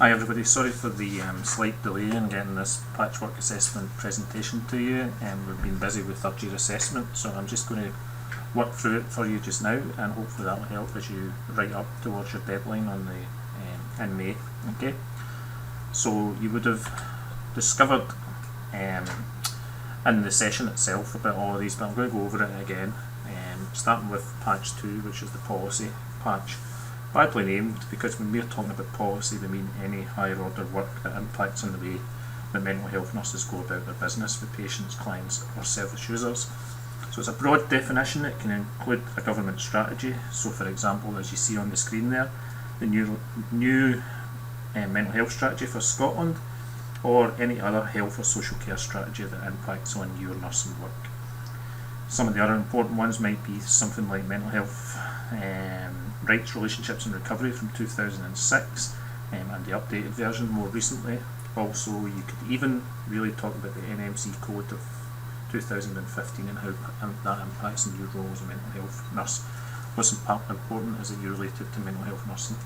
Hi everybody, sorry for the slight delay in getting this patchwork assessment presentation to you. We've been busy with third year assessment, so I'm just going to work through it for you just now, and hopefully that will help as you write up towards your deadline on the in May. Okay, so you would have discovered in the session itself about all of these, but I'm going to go over it again, starting with patch 2, which is the policy patch. Badly named because when we're talking about policy, we mean any higher order work that impacts on the way that mental health nurses go about their business with patients, clients or service users. So it's a broad definition. It can include a government strategy. So for example, as you see on the screen there, the new mental health strategy for Scotland, or any other health or social care strategy that impacts on your nursing work. Some of the other important ones might be something like mental health rights, relationships and recovery from 2006 and the updated version more recently. Also, you could even really talk about the NMC code of 2015 and how that impacts on your role as a mental health nurse. What's important is that you're related to mental health nursing.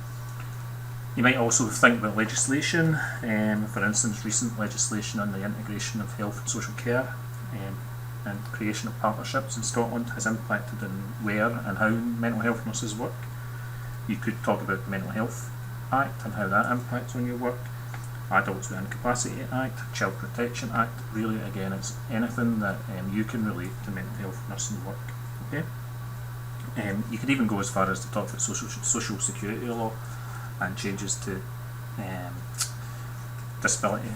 You might also think about legislation, for instance recent legislation on the integration of health and social care and creation of partnerships in Scotland has impacted on where and how mental health nurses work. You could talk about the Mental Health Act and how that impacts on your work, Adults with Incapacity Act, Child Protection Act. Really, again, it's anything that you can relate to mental health nursing work. Okay. You could even go as far as to talk about social security law and changes to disability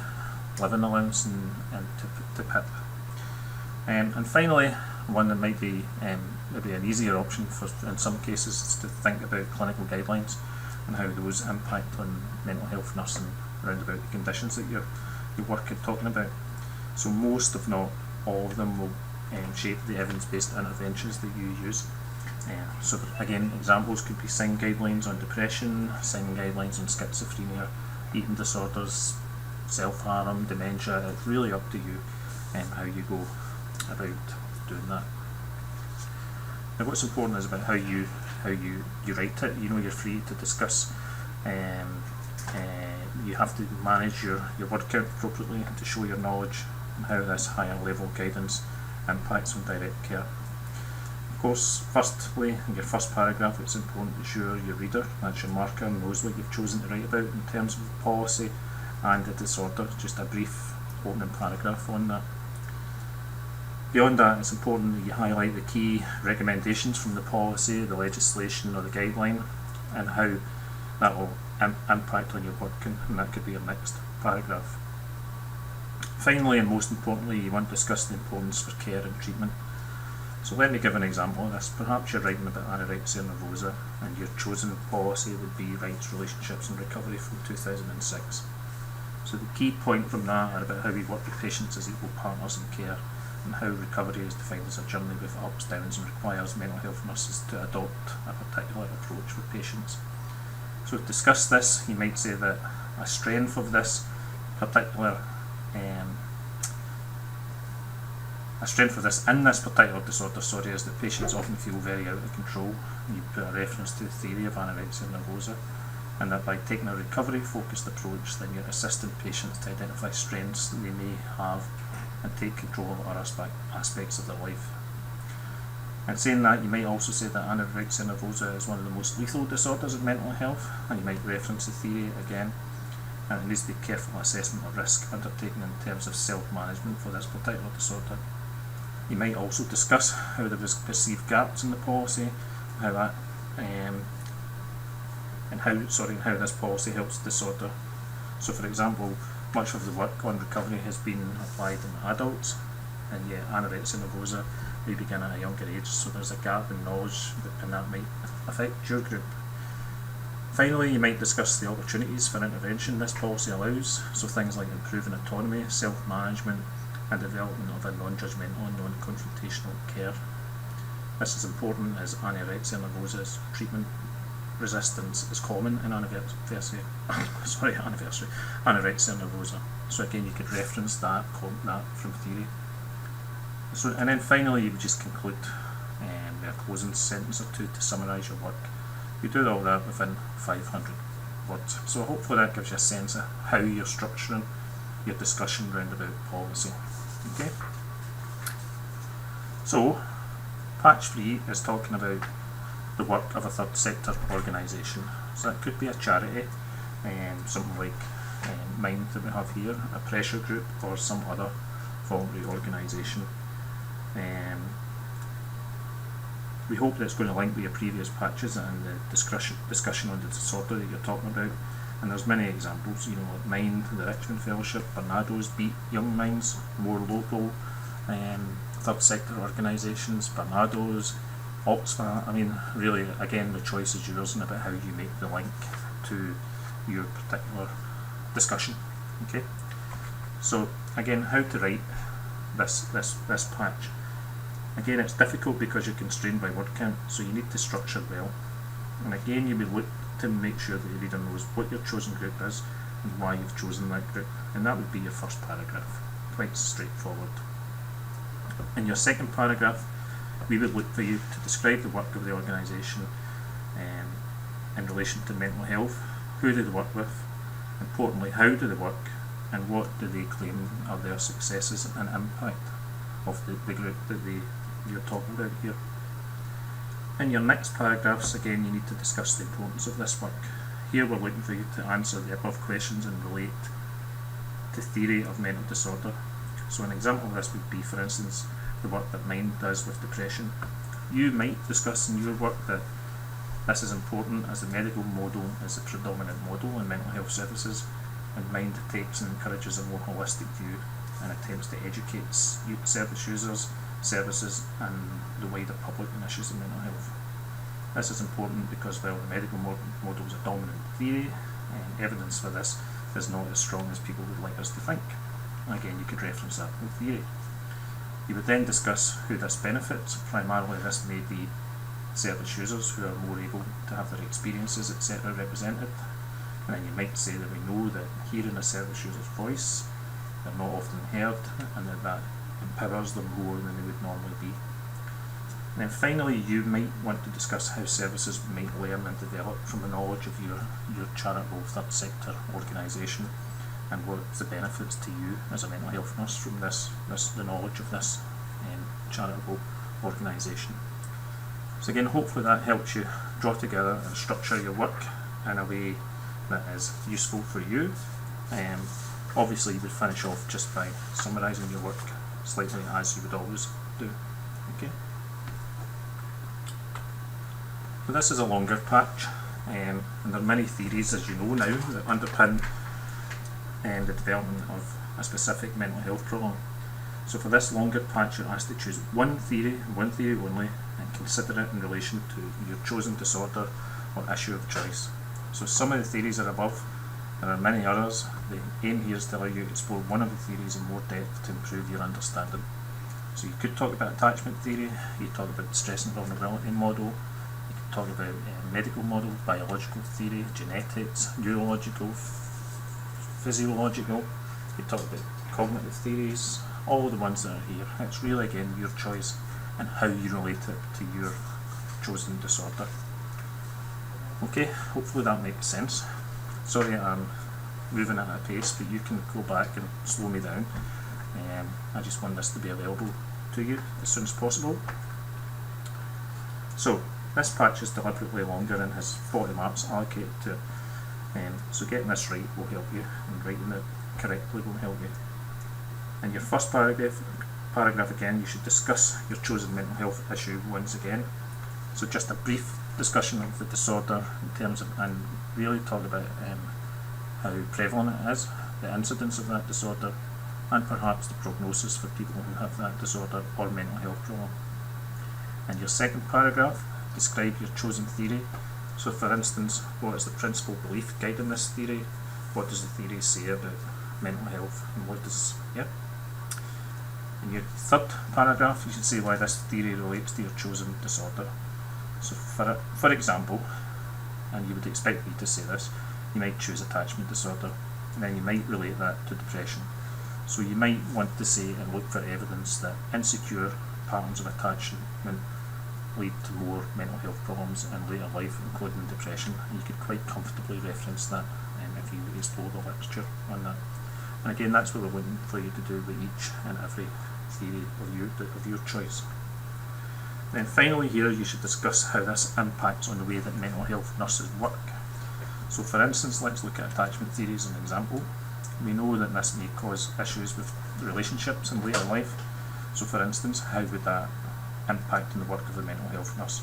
living allowance and to PIP. And finally, one that might be maybe an easier option for in some cases is to think about clinical guidelines and how those impact on mental health nursing around about the conditions that your work is talking about. So most, if not all of them, will shape the evidence-based interventions that you use. So again, examples could be SIGN guidelines on depression, SIGN guidelines on schizophrenia, eating disorders, self-harm, dementia. It's really up to you how you go about doing that. Now what's important is about how you write it. You know, you're free to discuss. You have to manage your word count appropriately to show your knowledge and how this higher level guidance impacts on direct care. Of course, firstly, in your first paragraph, it's important to ensure your reader, that's your marker, knows what you've chosen to write about in terms of the policy and the disorder. Just a brief opening paragraph on that. Beyond that, it's important that you highlight the key recommendations from the policy, the legislation or the guideline, and how that will impact on your work, and that could be your next paragraph. Finally, and most importantly, you want to discuss the importance for care and treatment. So let me give an example of this. Perhaps you're writing about anorexia nervosa and your chosen policy would be rights, relationships and recovery from 2006. So the key point from that are about how we work with patients as equal partners in care, and how recovery is defined as a journey with ups, downs, and requires mental health nurses to adopt a particular approach with patients. So to discuss this, you might say that a strength of this particular in this particular disorder, is that patients often feel very out of control. You put a reference to the theory of anorexia nervosa, and that by taking a recovery focused approach, then you're assisting patients to identify strengths that they may have and take control of other aspects of their life. And saying that, you might also say that anorexia nervosa is one of the most lethal disorders of mental health, and you might reference the theory again, and it needs to be careful assessment of risk undertaken in terms of self-management for this particular disorder. You might also discuss how there was perceived gaps in the policy, how that how this policy helps the disorder. So for example, much of the work on recovery has been applied in adults, and yet anorexia nervosa may begin at a younger age, so there's a gap in knowledge and that might affect your group. Finally, you might discuss the opportunities for intervention this policy allows, so things like improving autonomy, self-management and development of a non-judgmental and non-confrontational care. This is important as anorexia nervosa's treatment resistance is common in anorexia nervosa. So again, you could reference that from theory. So, and then finally, you would just conclude with a closing sentence or two to summarise your work. You do all that within 500 words. So hopefully that gives you a sense of how you're structuring your discussion round about policy. Okay. So patch 3 is talking about the work of a third sector organisation. So that could be a charity, something like Mind that we have here, a pressure group, or some other voluntary organisation. We hope that it's going to link with your previous patches and the discussion on the disorder that you're talking about. And there's many examples, like Mind, the Richmond Fellowship, Barnado's, Beat, Young Minds, more local third sector organisations, Barnado's, Oxfam. I mean, really, again, the choice is yours and about how you make the link to your particular discussion. Okay. So again, how to write this patch. Again, it's difficult because you're constrained by word count, so you need to structure well. And again, you will look to make sure that the reader knows what your chosen group is and why you've chosen that group, and that would be your first paragraph. Quite straightforward. In your second paragraph, we would look for you to describe the work of the organisation in relation to mental health. Who do they work with? Importantly, how do they work, and what do they claim are their successes and impact of the group that you're talking about here. In your next paragraphs, again, you need to discuss the importance of this work. Here we're looking for you to answer the above questions and relate to theory of mental disorder. So an example of this would be, for instance, the work that Mind does with depression. You might discuss in your work that this is important as the medical model is the predominant model in mental health services, and Mind takes and encourages a more holistic view and attempts to educate service users, services and the wider public on issues of mental health. This is important because while the medical model is a dominant theory, evidence for this is not as strong as people would like us to think. Again, you could reference that in theory. You would then discuss who this benefits. Primarily this may be service users who are more able to have their experiences, etc. represented. And then you might say that we know that hearing a service user's voice, they're not often heard, and that empowers them more than they would normally be. And then finally, you might want to discuss how services might learn and develop from the knowledge of your charitable third sector organisation, and what's the benefits to you as a mental health nurse from the knowledge of this charitable organisation. So again, hopefully that helps you draw together and structure your work in a way that is useful for you. Obviously you would finish off just by summarising your work slightly as you would always do. Okay. So this is a longer patch, and there are many theories, as you know now, that underpin the development of a specific mental health problem. So for this longer patch, you're asked to choose one theory only, and consider it in relation to your chosen disorder or issue of choice. So some of the theories are above. There are many others. The aim here is to allow you to explore one of the theories in more depth to improve your understanding. So you could talk about attachment theory, you could talk about the stress and vulnerability model, you could talk about medical model, biological theory, genetics, neurological, physiological, you could talk about cognitive theories, all the ones that are here. It's really, again, your choice and how you relate it to your chosen disorder. Okay, hopefully that makes sense. Sorry I'm moving at a pace, but you can go back and slow me down. I just want this to be available to you as soon as possible. So this patch is deliberately longer and has 40 marks allocated to it. So getting this right will help you, and writing it correctly will help you. In your first paragraph again, you should discuss your chosen mental health issue once again. So just a brief discussion of the disorder in terms of, and really talk about how prevalent it is, the incidence of that disorder, and perhaps the prognosis for people who have that disorder or mental health problem. In your second paragraph, describe your chosen theory. So for instance, what is the principal belief guiding this theory? What does the theory say about mental health, and what does, In your third paragraph, you should say why this theory relates to your chosen disorder. So for example, and you would expect me to say this, you might choose attachment disorder, and then you might relate that to depression. So you might want to say and look for evidence that insecure patterns of attachment lead to more mental health problems in later life, including depression, and you could quite comfortably reference that if you explore the literature on that. And again, that's what we're looking for you to do with each and every theory of your choice. Then finally here, you should discuss how this impacts on the way that mental health nurses work. So for instance, let's look at attachment theory as an example. We know that this may cause issues with relationships in later life. So for instance, how would that impact on the work of the mental health nurse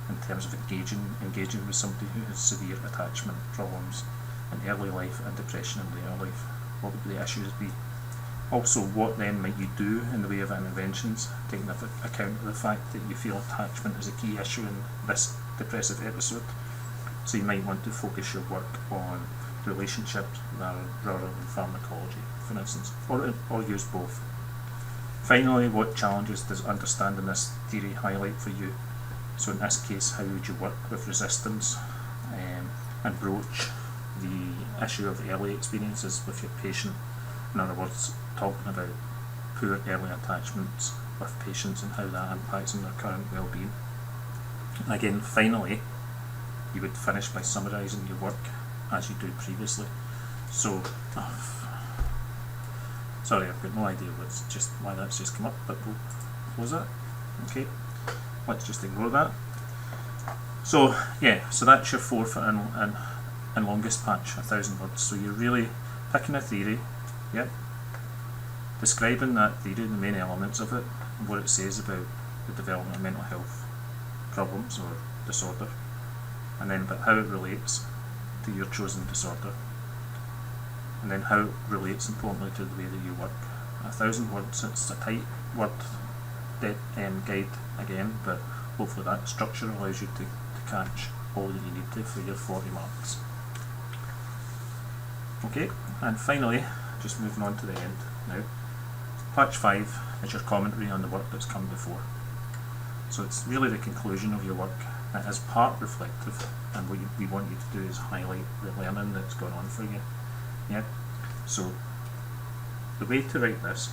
in terms of engaging with somebody who has severe attachment problems in early life and depression in later life? What would the issues be? Also, what then might you do in the way of interventions, taking account of the fact that you feel attachment is a key issue in this depressive episode? So you might want to focus your work on relationships rather than pharmacology, for instance, or use both. Finally, what challenges does understanding this theory highlight for you? So in this case, how would you work with resistance and broach the issue of early experiences with your patient? In other words, talking about poor early attachments with patients and how that impacts on their current well-being. And again, finally, you would finish by summarising your work as you do previously. So, sorry, I've got no idea why that's just come up, but we'll close that. Okay, let's just ignore that. So yeah, so that's your 4 foot and longest patch, 1,000 words. So you're really picking a theory, yeah, describing that theory, the main elements of it, and what it says about the development of mental health problems or disorder, and then about how it relates to your chosen disorder, and then how it relates importantly to the way that you work. 1,000 words, it's a tight word guide again, but hopefully that structure allows you to catch all that you need to for your 40 marks. Okay, and finally, just moving on to the end now, patch 5 is your commentary on the work that's come before. So it's really the conclusion of your work. It is part reflective, and what we want you to do is highlight the learning that's gone on for you. Yeah. So the way to write this,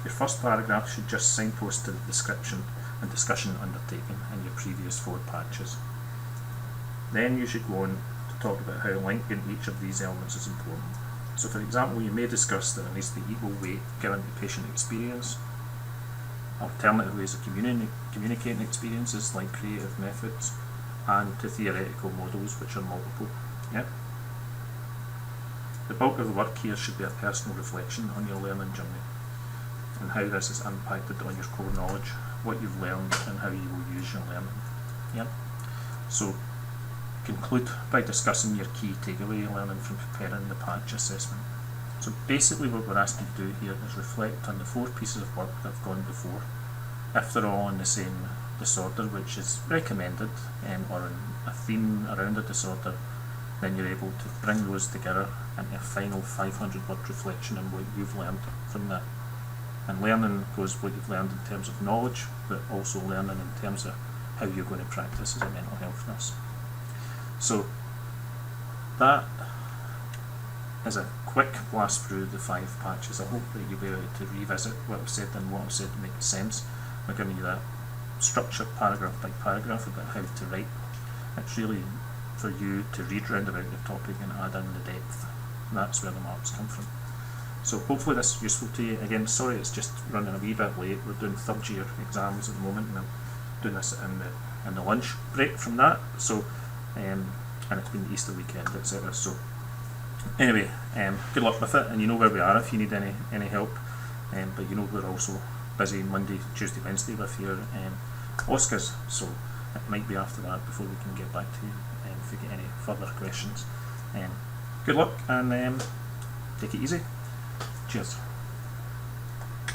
your first paragraph should just signpost to the description and discussion undertaken in your previous 4 patches. Then you should go on to talk about how linking each of these elements is important. So for example, you may discuss that there needs to be equal weight given to patient experience, alternative ways of communicating experiences like creative methods, and to theoretical models which are multiple. Yep. The bulk of the work here should be a personal reflection on your learning journey and how this has impacted on your core knowledge, what you've learned and how you will use your learning. Yep. So conclude by discussing your key takeaway learning from preparing the patch assessment. So basically what we're asking you to do here is reflect on the 4 pieces of work that have gone before, if they're all on the same disorder which is recommended, or in a theme around a disorder, then you're able to bring those together into a final 500 word reflection on what you've learned from that. And learning goes what you've learned in terms of knowledge, but also learning in terms of how you're going to practice as a mental health nurse. So that is a quick blast through the 5 patches. I hope that you'll be able to revisit what I've said and what I've said to make sense. I'm giving you that structure paragraph by paragraph about how to write. It's really for you to read round about the topic and add in the depth. And that's where the marks come from. So hopefully this is useful to you. Again, sorry it's just running a wee bit late. We're doing 3rd year exams at the moment and I'm doing this in the lunch break from that. So and it's been the Easter weekend, etc. So anyway, good luck with it, and you know where we are if you need any help. But you know we're also busy Monday, Tuesday, Wednesday with your OSCAs, so it might be after that before we can get back to you if you get any further questions. Good luck and take it easy. Cheers.